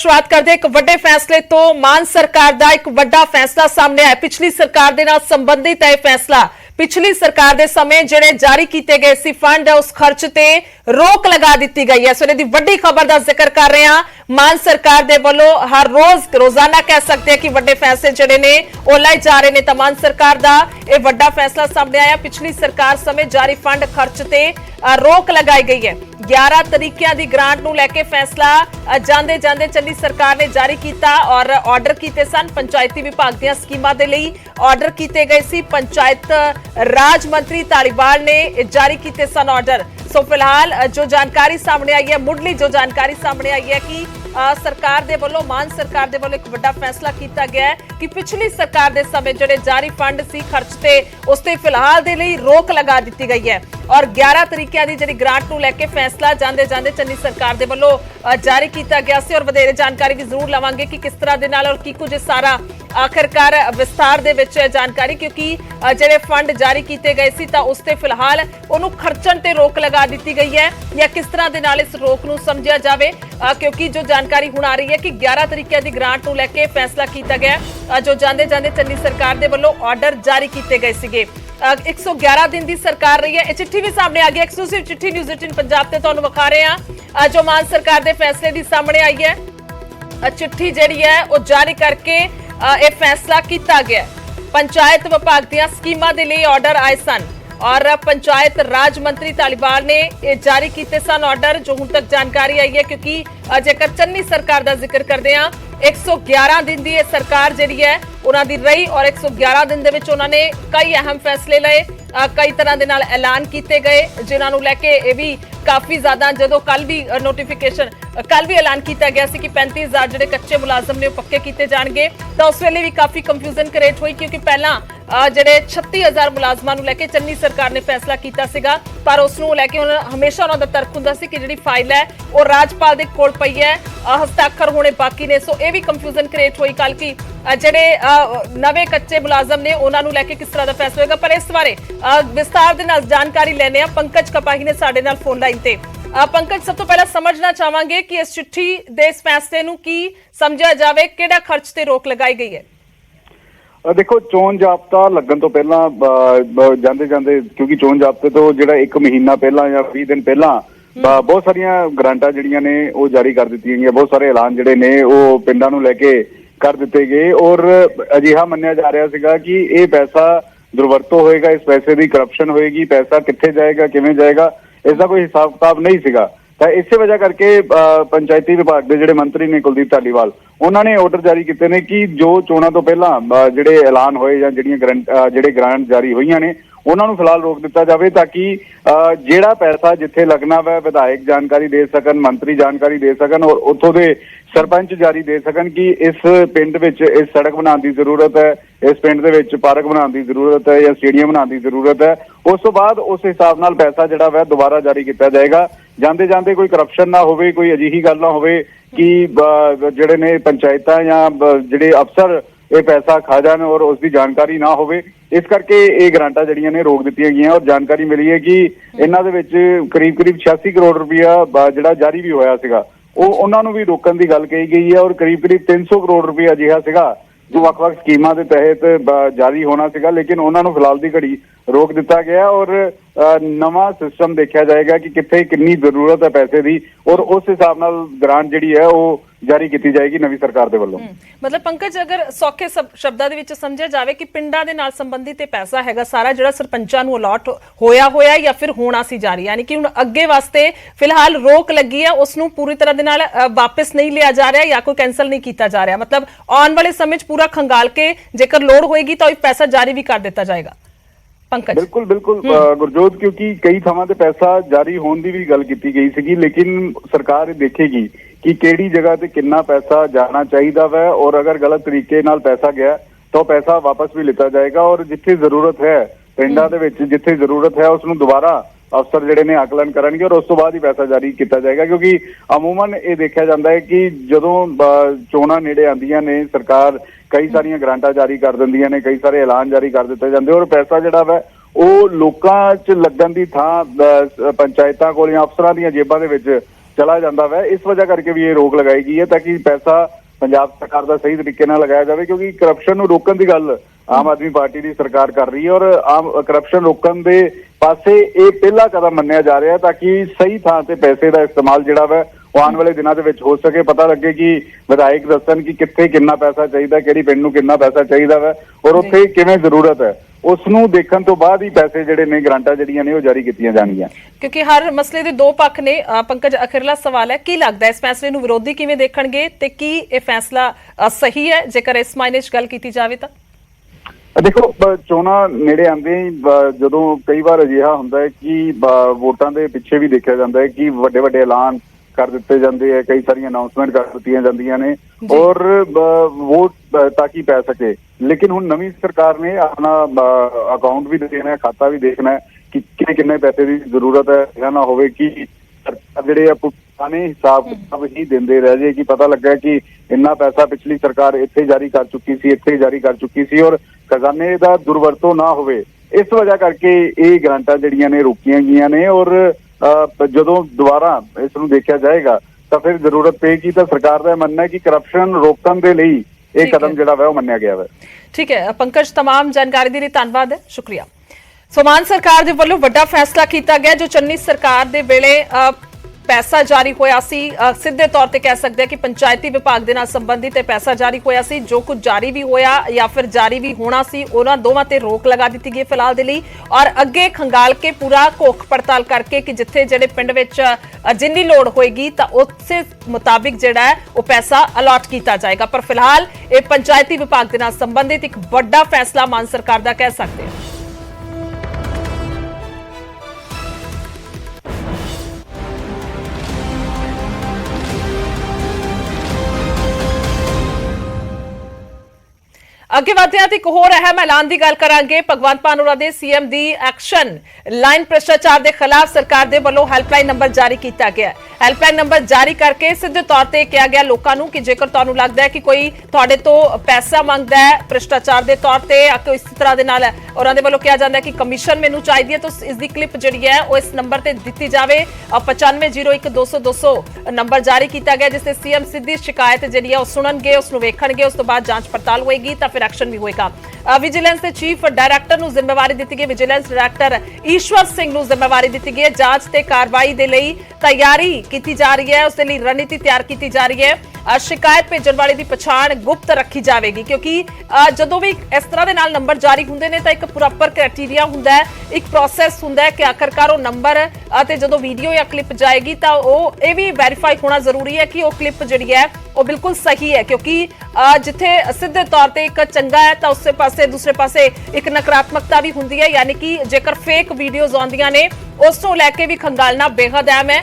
शुरुआत करते एक वड्डे फैसले तो मान सरकार का एक वड्डा फैसला सामने आया। पिछली सरकार के नाल संबंधित है फैसला। पिछली सरकार के समय जिहड़े जारी किए गए सी फंड उस खर्च ते रोक लगा दी गई है। इस वेले दी वड्डी खबर का जिक्र कर रहे हैं। मान सरकार दे वल्लों हर रोज रोजाना कह सकते हैं कि वड्डे फैसले जिहड़े ने वो लाए जा रहे हैं। तो मान सरकार का यह वड्डा फैसला सामने आया। पिछली सरकार समय जारी फंड खर्च ते रोक लगाई गई है। 11 तरीकों की ग्रांट नूं लैके फैसला जांदे जांदे चंडी सरकार ने जारी किया और ऑर्डर किए सन। पंचायती विभाग दी स्कीमां दे लई ऑर्डर किए गए सी। पंचायत राज मंत्री धालीवाल ने जारी किए सन ऑर्डर। सो फिलहाल जो जानकारी सामने आई है, मुढ़ली जो जानकारी सामने आई है कि सरकार दे वल्लों मान सरकार दे वल्लों एक बड़ा फैसला किया गया है कि पिछली सरकार दे समय जिहड़े जारी फंड सी खर्च ते उस ते फिलहाल दे लई रोक लगा दी गई है और 11 तरीकों की जिहड़ी ग्रांट नूं लैके फैसला जांदे जांदे चंडी सरकार दे वल्लों जारी किया गया सी। और वधेरे जानकारी भी जरूर लवांगे कि किस तरह दे नाल और की कुछ सारा आखिरकार विस्तार दे विच जानकारी, क्योंकि जिहड़े फंड जारी किए गए सी तां उस ते फिलहाल उहनूं खर्चण ते रोक लगा दी गई है या किस तरह दे नाल इस रोक नूं समझिया जावे, क्योंकि जो जानकारी हुण आ रही है कि 11 तरीकों की ग्रांट नूं लैके फैसला किया गया जो जांदे जांदे चंडी सरकार दे वल्लों ऑर्डर जारी किए गए सीगे। 111 दिन की सरकार रही है। यह चिट्ठी भी सामने आ गई। एक्सक्लूसिव चिट्ठी न्यूज़ 18 पंजाब ते तुहानूं विखा रहे हैं जो मान सरकार के फैसले की सामने आई है। चिट्ठी जिहड़ी है वो जारी करके यह फैसला किया गया। पंचायत विभाग दी स्कीमां दे लई ऑर्डर आए सन और पंचायत राज मंत्री धालीवाल ने यह जारी किए सन ऑर्डर जो हुण तक जानकारी आई है, क्योंकि जेकर चन्नी सरकार का जिक्र करते हैं 111 दिन की सरकार जिहड़ी है उन्हां दी रही और 111 दिन दे विच उन्होंने कई अहम फैसले लए, कई तरह के नाल ऐलान किए गए जिन्हां नूं लैके यह भी काफ़ी ज़्यादा जो कल भी नोटिफिकेशन कल भी ऐलान किया गया कि 35,000 जिहड़े कच्चे मुलाजम ने पक्के किए जाएंगे। तो उस वेले भी काफ़ी कंफ्यूजन क्रिएट हुई, क्योंकि पहला जिहड़े 36,000 मुलाजमां नूं लैके चन्नी सरकार ने फैसला किया सीगा, पर उसनूं लैके हमेशा उन्हां दा तर्क हुंदा सी कि जिहड़ी फाइल है वो राजपाल दे कोल पई है, हस्ताक्षर होने बाकी ने। सो ये भी कंफ्यूजन क्रिएट हुई कल कि जिहड़े नवे कच्चे मुलाजम ने उन्हां नूं लैके किस तरह का फैसला होगा। पर इस बारे विस्तार दे नाल जानकारी लैने पंकज कपाही ने साडे नाल फोन लाइन ते। पंकज, सब तो पहला समझना चाहांगे कि इस चिट्ठी दे इस फैसले नूं की समझा जावे, किहड़ा खर्च ते रोक लगाई गई है? देखो, चोन जाब्ता लगन तो पहला जाते जाते, क्योंकि चोन जाब्ते तो जो 1 महीना पहला या 20 दिन पहला बहुत सारिया ग्रांटा जिहड़ियां ने वो जारी कर दी गई। बहुत सारे ऐलान जिहड़े ने वो पिंडां नूं लैके कर दिते गए और अजिहा मन्निया जा रहा सीगा कि ये पैसा दुर्वरतो होएगा, इस पैसे की करप्शन होएगी, पैसा कित्थे जाएगा, किवें जाएगा, इसका कोई हिसाब किताब नहीं सीगा। तो इस वजह करके पंचायती विभाग के जिहड़े मंत्री ने कुलदीप धालीवाल उन्होंने ऑर्डर जारी किए ने कि जो चोणां तो पहला जिहड़े ऐलान होए या जिहड़े ग्रांट जारी होईयां ने उन्होंने फिलहाल रोक दिता जाए, ताकि जिहड़ा पैसा जिथे लगना वै विधायक जानकारी दे सकन, मंत्री जानकारी दे सकन और उत्थों दे सरपंच जारी दे सकन कि इस पिंड विच इस सड़क बनाने की जरूरत है, इस पिंड दे विच पार्क बनाने की जरूरत है या स्टेडियम बनाने की जरूरत है। उस तो बाद उस हिसाब नाल पैसा जिहड़ा वै दोबारा जारी किया जाएगा। जाते जाते कोई करप्शन ना होवे, कोई अजिही गल ना होवे कि जिहड़े ने पंचायतां या जिहड़े अफसर ये पैसा खा जान और उसकी जानकारी ना होवे। इस करके ये ग्रांटा जड़ियां ने रोक दी गई और जानकारी मिली है कि इन्हां दे विच करीब 86 करोड़ रुपया जिहड़ा जारी भी होया सीगा उन्हां नूं भी रोकण दी गल कही गई है और करीब 300 करोड़ रुपया अजिहा सीगा जो वख-वख स्कीमां दे तहत जारी होना सीगा, लेकिन उन्हां नूं फिलहाल दी घड़ी रोक दिता गया और नवा सिस्टम देखा जाएगा कि कित्थे कितनी जरूरत है पैसे की और उस हिसाब नाल ग्रांट जिहड़ी है वो जारी की जाएगी नवी सरकार दे वल्लों। मतलब पंकज, अगर सौखे शब्दां दे विच समझिया जाए कि पिंडां दे नाल संबंधित पैसा हैगा सारा जिहड़ा सरपंचां नूं अलॉट होया या फिर होना सी जारी, यानी कि हुण अगे वास्ते फिलहाल रोक लगी है, उसनूं पूरी तरह दे नाल वापस नहीं लिया जा रहा या कोई कैंसल नहीं किया जा रहा। मतलब आने वाले समय पूरा खंगाल के जेकर लोड़ होएगी तो पैसा जारी भी कर दिता जाएगा। पंकज, बिल्कुल बिल्कुल गुरजोत, क्योंकि कई थावां ते पैसा जारी होने की भी गल की गई सी, लेकिन सरकार देखेगी कि केड़ी जगह ते कितना पैसा जाना चाहिए वै और अगर गलत तरीके नाल पैसा गया तो पैसा वापस भी लिता जाएगा और जिथे जरूरत है पिंडां दे विच जिथे जरूरत है उसनूं दोबारा अफसर जिहड़े ने आकलन करनगे और उस तो बाद ही पैसा जारी किया जाएगा। क्योंकि अमूमन ये देखा जाता है कि जदों चोणां नेड़े आंदियां ने सरकार कई सारिया ग्रांटा जारी कर दिंदियां ने, कई सारे ऐलान जारी कर दिते जांदे और पैसा जिहड़ा वै वो लोकां च लगन दी थां पंचायतां कोल या अफसरां दीयां जेबां दे विच ਚਲਾ ਜਾਂਦਾ ਵਾ। ਇਸ ਵਜ੍ਹਾ ਕਰਕੇ ਵੀ ਇਹ ਰੋਕ ਲਗਾਈ ਗਈ ਹੈ ਤਾਂ ਕਿ ਪੈਸਾ ਪੰਜਾਬ ਸਰਕਾਰ ਦਾ ਸਹੀ ਤਰੀਕੇ ਨਾਲ ਲਗਾਇਆ ਜਾਵੇ, ਕਿਉਂਕਿ ਕਰਪਸ਼ਨ ਨੂੰ ਰੋਕਣ ਦੀ ਗੱਲ ਆਮ ਆਦਮੀ ਪਾਰਟੀ ਦੀ ਸਰਕਾਰ ਕਰ ਰਹੀ ਹੈ ਔਰ ਆਮ ਕਰਪਸ਼ਨ ਰੋਕਣ ਦੇ ਪਾਸੇ ਇਹ ਪਹਿਲਾ ਕਦਮ ਮੰਨਿਆ ਜਾ ਰਿਹਾ ਤਾਂ ਕਿ ਸਹੀ ਥਾਂ ਤੇ ਪੈਸੇ ਦਾ ਇਸਤੇਮਾਲ ਜਿਹੜਾ ਵਾ ਉਹ ਆਉਣ ਵਾਲੇ ਦਿਨਾਂ ਦੇ ਵਿੱਚ ਹੋ ਸਕੇ। ਪਤਾ ਲੱਗੇ ਕਿ ਵਿਧਾਇਕ ਦੱਸਣ ਕਿ ਕਿੱਥੇ ਕਿੰਨਾ ਪੈਸਾ ਚਾਹੀਦਾ, ਕਿਹੜੀ ਪਿੰਡ ਨੂੰ ਕਿੰਨਾ ਪੈਸਾ ਚਾਹੀਦਾ ਵਾ ਔਰ ਉੱਥੇ ਕਿਵੇਂ ਜ਼ਰੂਰਤ ਹੈ, ਉਸ ਨੂੰ ਦੇਖਣ ਤੋਂ ਬਾਅਦ ਹੀ ਪੈਸੇ ਜਿਹੜੇ ਨੇ ਗ੍ਰਾਂਟਾਂ ਜਿਹੜੀਆਂ ਨੇ ਉਹ ਜਾਰੀ ਕੀਤੀਆਂ ਜਾਣਗੀਆਂ। ਕਿਉਂਕਿ ਹਰ ਮਸਲੇ ਦੇ ਦੋ ਪੱਖ ਨੇ। ਪੰਕਜ, ਅਖੀਰਲਾ ਸਵਾਲ ਹੈ, ਕੀ ਲੱਗਦਾ ਇਸ ਫੈਸਲੇ ਨੂੰ ਵਿਰੋਧੀ ਕਿਵੇਂ ਦੇਖਣਗੇ ਤੇ ਕੀ ਇਹ ਫੈਸਲਾ ਸਹੀ ਹੈ ਜੇਕਰ ਇਸ ਮਾਇਨੇ 'ਚ ਗੱਲ ਕੀਤੀ ਜਾਵੇ ਤਾਂ? ਦੇਖੋ, ਚੋਣਾਂ ਨੇੜੇ ਆਉਂਦੇ ਜਦੋਂ ਕਈ ਵਾਰ ਅਜਿਹਾ ਹੁੰਦਾ ਹੈ ਕਿ ਵੋਟਾਂ ਦੇ ਪਿੱਛੇ ਵੀ ਦੇਖਿਆ ਜਾਂਦਾ ਹੈ ਕਿ ਵੱਡੇ ਵੱਡੇ ਐਲਾਨ ਕਰ ਦਿੱਤੇ ਜਾਂਦੇ ਹੈ, ਕਈ ਸਾਰੀਆਂ ਅਨਾਉਂਸਮੈਂਟ ਕਰ ਦਿੱਤੀਆਂ ਜਾਂਦੀਆਂ ਨੇ ਔਰ ਵੋਟ ਤਾਂ ਕਿ ਪੈ ਸਕੇ। ਲੇਕਿਨ ਹੁਣ ਨਵੀਂ ਸਰਕਾਰ ਨੇ ਆਪਣਾ ਅਕਾਊਂਟ ਵੀ ਦੇਖਣਾ ਹੈ, ਖਾਤਾ ਵੀ ਦੇਖਣਾ ਹੈ ਕਿ ਕਿੰਨੇ ਪੈਸੇ ਦੀ ਜ਼ਰੂਰਤ ਹੈ। ਇਹ ਨਾ ਹੋਵੇ ਕਿ ਸਰਕਾਰ ਜਿਹੜੇ ਆ ਪੁਰਾਣੇ ਹਿਸਾਬ ਕਿਤਾਬ ਹੀ ਦਿੰਦੇ ਰਹਿ ਜੇ ਕਿ ਪਤਾ ਲੱਗਾ ਕਿ ਇੰਨਾ ਪੈਸਾ ਪਿਛਲੀ ਸਰਕਾਰ ਇੱਥੇ ਜਾਰੀ ਕਰ ਚੁੱਕੀ ਸੀ, ਇੱਥੇ ਜਾਰੀ ਕਰ ਚੁੱਕੀ ਸੀ ਔਰ ਖਜ਼ਾਨੇ ਦਾ ਦੁਰਵਰਤੋਂ ਨਾ ਹੋਵੇ। ਇਸ ਵਜ੍ਹਾ ਕਰਕੇ ਇਹ ਗ੍ਰਾਂਟਾਂ ਜਿਹੜੀਆਂ ਨੇ ਰੋਕੀਆਂ ਗਈਆਂ ਨੇ ਔਰ ਜਦੋਂ ਦੁਬਾਰਾ ਇਸ ਨੂੰ ਦੇਖਿਆ ਜਾਏਗਾ ਤਾਂ ਫਿਰ ਜ਼ਰੂਰਤ ਪਏਗੀ। ਤਾਂ ਸਰਕਾਰ ਦਾ ਮੰਨਣਾ ਹੈ ਕਿ ਕਰਪਸ਼ਨ ਰੋਕਣ ਦੇ ਲਈ ਇਹ ਕਦਮ ਜਿਹੜਾ ਵਾ ਉਹ ਮੰਨਿਆ ਗਿਆ ਵਾ। ਠੀਕ ਹੈ ਪੰਕਜ, ਤਮਾਮ ਜਾਣਕਾਰੀ ਦੇ ਲਈ ਧੰਨਵਾਦ ਹੈ, ਸ਼ੁਕਰੀਆ। ਸੋ ਮਾਨ ਸਰਕਾਰ ਦੇ ਵੱਲੋਂ ਵੱਡਾ ਫੈਸਲਾ ਕੀਤਾ ਗਿਆ ਜੋ ਚੰਨੀ ਸਰਕਾਰ ਦੇ ਵੇਲੇ ਪੈਸਾ ਜਾਰੀ ਹੋਇਆ ਸੀ, ਸਿੱਧੇ ਤੌਰ ਤੇ ਕਹਿ ਸਕਦੇ ਹਾਂ ਕਿ ਪੰਚਾਇਤੀ ਵਿਭਾਗ ਦੇ ਨਾਲ ਸੰਬੰਧਿਤ ਇਹ ਪੈਸਾ ਜਾਰੀ ਹੋਇਆ ਸੀ। ਜੋ ਕੁਝ ਜਾਰੀ ਵੀ ਹੋਇਆ ਜਾਂ ਫਿਰ ਜਾਰੀ ਵੀ ਹੋਣਾ ਸੀ ਉਹਨਾਂ ਦੋਵਾਂ ਤੇ ਰੋਕ ਲਗਾ ਦਿੱਤੀ ਗਈ ਫਿਲਹਾਲ ਦੇ ਲਈ ਔਰ ਅੱਗੇ ਖੰਗਾਲ ਕੇ ਪੂਰਾ ਘੋਖ ਪੜਤਾਲ ਕਰਕੇ ਕਿ ਜਿੱਥੇ ਜਿਹੜੇ ਪਿੰਡ ਵਿੱਚ ਜਿੰਨੀ ਲੋੜ ਹੋਏਗੀ ਤਾਂ ਉਸੇ ਮੁਤਾਬਿਕ ਜਿਹੜਾ ਹੈ ਉਹ ਪੈਸਾ ਅਲਾਟ ਕੀਤਾ ਜਾਏਗਾ। ਪਰ ਫਿਲਹਾਲ ਇਹ ਪੰਚਾਇਤੀ ਵਿਭਾਗ ਦੇ ਨਾਲ ਸੰਬੰਧਿਤ ਇੱਕ ਵੱਡਾ ਫੈਸਲਾ ਮਾਨ ਸਰਕਾਰ ਦਾ ਕਹਿ ਸਕਦੇ ਹਾਂ। ਅੱਗੇ ਵਧਦੇ ਹਾਂ ਤੇ ਇੱਕ ਹੋਰ ਅਹਿਮ ਐਲਾਨ ਦੀ ਗੱਲ ਕਰਾਂਗੇ। ਭਗਵੰਤ ਮਾਨ ਹੋਰਾਂ ਦੇ ਸੀਐਮ ਦੀ ਐਕਸ਼ਨ ਲਾਈਨ ਭ੍ਰਿਸ਼ਟਾਚਾਰ ਦੇ ਖਿਲਾਫ ਸਰਕਾਰ ਦੇ ਵੱਲੋਂ ਹੈਲਪਲਾਈਨ ਨੰਬਰ ਜਾਰੀ ਕੀਤਾ ਗਿਆ। ਹੈਲਪਲਾਈਨ ਨੰਬਰ ਜਾਰੀ ਕਰਕੇ ਸਿੱਧੇ ਤੌਰ ਤੇ ਕਿਹਾ ਗਿਆ ਲੋਕਾਂ ਨੂੰ ਕਿ ਜੇਕਰ ਤੁਹਾਨੂੰ ਲੱਗਦਾ ਹੈ ਕਿ ਕੋਈ ਤੁਹਾਡੇ ਤੋਂ ਪੈਸਾ ਮੰਗਦਾ ਹੈ ਭ੍ਰਿਸ਼ਟਾਚਾਰ ਦੇ ਤੌਰ ਤੇ ਜਾਂ ਕੋਈ ਇਸ ਤਰ੍ਹਾਂ ਦੇ ਨਾਲ ਉਹਨਾਂ ਦੇ ਵੱਲੋਂ ਕਿਹਾ ਜਾਂਦਾ ਹੈ ਕਿ ਕਮਿਸ਼ਨ ਮੈਨੂੰ ਚਾਹੀਦੀ ਹੈ ਤਾਂ ਇਸ ਦੀ ਕਲਿੱਪ ਜਿਹੜੀ ਹੈ ਉਹ ਇਸ ਨੰਬਰ ਤੇ ਦਿੱਤੀ ਜਾਵੇ। 9501200200 ਨੰਬਰ ਜਾਰੀ ਕੀਤਾ ਗਿਆ ਜਿਸ ਤੇ ਸੀਐਮ ਸਿੱਧੀ ਸ਼ਿਕਾਇਤ ਜਿਹੜੀ ਹੈ ਉਹ ਸੁਣਨਗੇ, ਉਸ ਨੂੰ ਵੇਖਣਗੇ, ਉਸ ਤੋਂ ਬਾਅਦ ਜਾਂਚ ਪੜਤਾਲ ਹੋਏਗੀ ਤਾਂ ਫਿਰ ਐਕਸ਼ਨ ਵੀ ਹੋਏਗਾ। ਵਿਜੀਲੈਂਸ ਦੇ ਚੀਫ ਡਾਇਰੈਕਟਰ ਨੂੰ ਜ਼ਿੰਮੇਵਾਰੀ ਦਿੱਤੀ ਗਈ। ਵਿਜੀਲੈਂਸ ਡਾਇਰੈਕਟਰ ਈਸ਼ਵਰ ਸਿੰਘ ਨੂੰ ਜ਼ਿੰਮੇਵਾਰੀ ਦਿੱਤੀ ਗਈ ਹੈ। ਜਾਂਚ ਤੇ ਕਾਰਵਾਈ ਦੇ ਲਈ ਤਿਆਰੀ ਕੀਤੀ ਜਾ ਰਹੀ ਹੈ, ਉਸ ਦੇ ਲਈ ਰਣਨੀਤੀ ਤਿਆਰ ਕੀਤੀ ਜਾ ਰਹੀ ਹੈ। ਸ਼ਿਕਾਇਤ ਭੇਜਣ ਵਾਲੇ ਦੀ ਪਛਾਣ ਗੁਪਤ ਰੱਖੀ ਜਾਵੇਗੀ ਕਿਉਂਕਿ ਜਦੋਂ ਵੀ ਇਸ ਤਰ੍ਹਾਂ ਦੇ ਨਾਲ ਨੰਬਰ ਜਾਰੀ ਹੁੰਦੇ ਨੇ ਤਾਂ ਇੱਕ ਪ੍ਰੋਪਰ ਕ੍ਰਾਈਟੇਰੀਆ ਹੁੰਦਾ ਹੈ, ਇੱਕ ਪ੍ਰੋਸੈਸ ਹੁੰਦਾ ਹੈ ਕਿ ਆਖਰਕਾਰ ਉਹ ਨੰਬਰ ਅਤੇ ਜਦੋਂ ਵੀਡੀਓ ਜਾਂ ਕਲਿੱਪ ਜਾਏਗੀ ਤਾਂ ਉਹ ਇਹ ਵੀ ਵੈਰੀਫਾਈ ਹੋਣਾ ਜ਼ਰੂਰੀ ਹੈ ਕਿ ਉਹ ਕਲਿੱਪ ਜਿਹੜੀ ਹੈ ਉਹ ਬਿਲਕੁਲ ਸਹੀ ਹੈ ਕਿਉਂਕਿ ਜਿੱਥੇ ਸਿੱਧੇ ਤੌਰ ਤੇ ਇੱਕ ਚੰਗਾ ਹੈ ਤਾਂ ਉਸੇ ਪਾਸੇ ਦੂਸਰੇ ਪਾਸੇ ਇੱਕ ਨਕਾਰਾਤਮਕਤਾ ਵੀ ਹੁੰਦੀ ਹੈ। ਯਾਨੀ ਕਿ ਜੇਕਰ ਫੇਕ ਵੀਡੀਓਜ਼ ਆਉਂਦੀਆਂ ਨੇ ਉਸ ਨੂੰ ਲੈ ਕੇ ਵੀ ਖੰਗਾਲਣਾ ਬੇਹੱਦ ਅਹਿਮ ਹੈ।